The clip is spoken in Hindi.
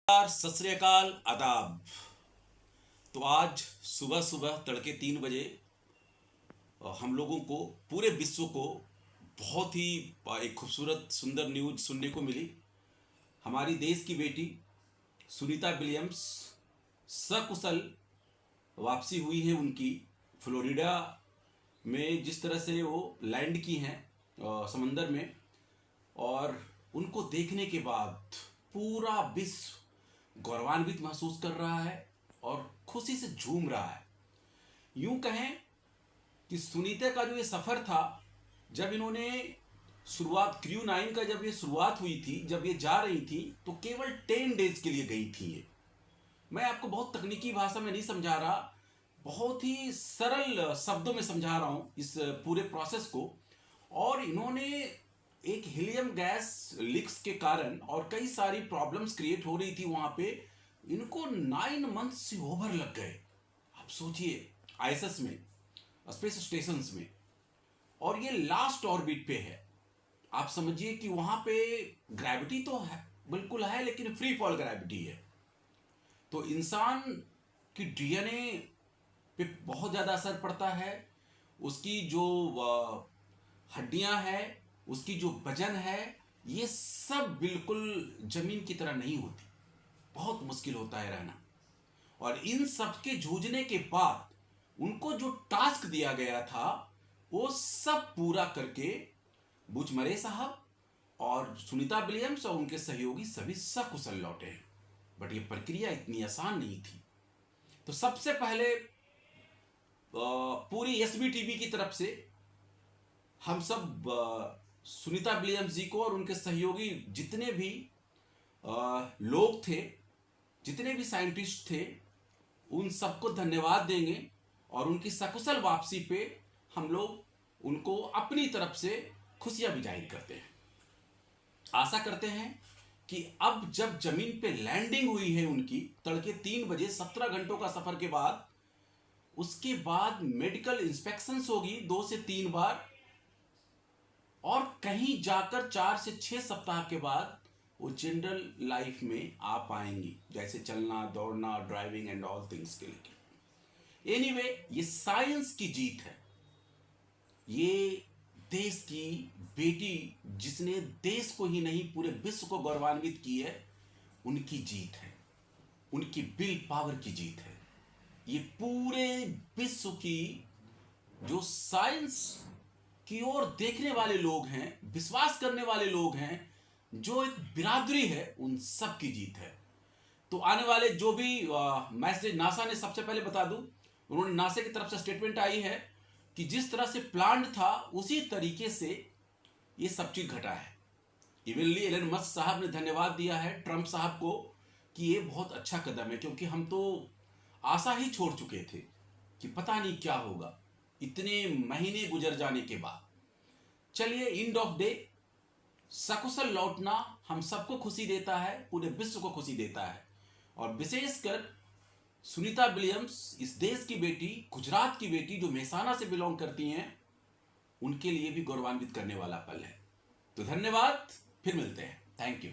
सत श्री अकाल, आदाब। तो आज सुबह सुबह तड़के 3 बजे हम लोगों को, पूरे विश्व को बहुत ही एक खूबसूरत सुंदर न्यूज सुनने को मिली। हमारी देश की बेटी सुनीता विलियम्स सकुशल वापसी हुई है उनकी। फ्लोरिडा में जिस तरह से वो लैंड की हैं समंदर में, और उनको देखने के बाद पूरा विश्व गौरवान्वित महसूस कर रहा है और खुशी से झूम रहा है। यूं कहें कि सुनीता का जो ये सफ़र था, जब इन्होंने शुरुआत क्रू 9 का जब ये शुरुआत हुई थी, जब ये जा रही थी, तो केवल 10 डेज के लिए गई थी ये। मैं आपको बहुत तकनीकी भाषा में नहीं समझा रहा, बहुत ही सरल शब्दों में समझा रहा हूँ इस पूरे प्रोसेस को। और इन्होंने एक हीलियम गैस लीक्स के कारण और कई सारी प्रॉब्लम्स क्रिएट हो रही थी वहाँ पे, इनको 9 मंथ्स से ओवर लग गए। आप सोचिए, आईएसएस में, स्पेस स्टेशन में, और ये लास्ट ऑर्बिट पे है। आप समझिए कि वहाँ पे ग्रेविटी तो है, बिल्कुल है, लेकिन फ्री फॉल ग्रेविटी है। तो इंसान की डीएनए पे बहुत ज़्यादा असर पड़ता है। उसकी जो हड्डियां हैं, उसकी जो वजन है, ये सब बिल्कुल जमीन की तरह नहीं होती। बहुत मुश्किल होता है रहना। और इन सब के जूझने के बाद उनको जो टास्क दिया गया था, वो सब पूरा करके बुच मरे साहब और सुनीता विलियम्स और उनके सहयोगी सभी सकुशल लौटे हैं। बट ये प्रक्रिया इतनी आसान नहीं थी। तो सबसे पहले पूरी एसबीटीवी की तरफ से हम सब सुनीता विलियम्स जी को और उनके सहयोगी जितने भी लोग थे, जितने भी साइंटिस्ट थे, उन सबको धन्यवाद देंगे। और उनकी सकुशल वापसी पे हम लोग उनको अपनी तरफ से खुशियां भी जाहिर करते हैं। आशा करते हैं कि अब जब जमीन पे लैंडिंग हुई है उनकी, तड़के 3 बजे 17 घंटों का सफर के बाद, उसके बाद मेडिकल इंस्पेक्शंस होगी 2 से 3 बार, और कहीं जाकर 4 से 6 सप्ताह के बाद वो जनरल लाइफ में आ पाएंगी, जैसे चलना, दौड़ना, ड्राइविंग एंड ऑल थिंग्स के लिए। एनीवे, ये साइंस की जीत है। ये देश की बेटी, जिसने देश को ही नहीं पूरे विश्व को गौरवान्वित की है, उनकी जीत है, उनकी विल पावर की जीत है। ये पूरे विश्व की जो साइंस की ओर देखने वाले लोग हैं, विश्वास करने वाले लोग हैं, जो एक बिरादरी है, उन सब की जीत है। तो आने वाले जो भी मैसेज नासा ने, सबसे पहले बता दूं, उन्होंने नासा की तरफ से स्टेटमेंट आई है कि जिस तरह से प्लान था उसी तरीके से ये सब चीज घटा है। इवनली एलन मस्क साहब ने धन्यवाद दिया है ट्रंप साहब को कि ये बहुत अच्छा कदम है, क्योंकि हम तो आशा ही छोड़ चुके थे कि पता नहीं क्या होगा इतने महीने गुजर जाने के बाद। चलिए, एंड ऑफ डे सकुशल लौटना हम सबको खुशी देता है, पूरे विश्व को खुशी देता है। और विशेषकर सुनीता विलियम्स, इस देश की बेटी, गुजरात की बेटी, जो मेहसाना से बिलोंग करती हैं, उनके लिए भी गौरवान्वित करने वाला पल है। तो धन्यवाद, फिर मिलते हैं। Thank you.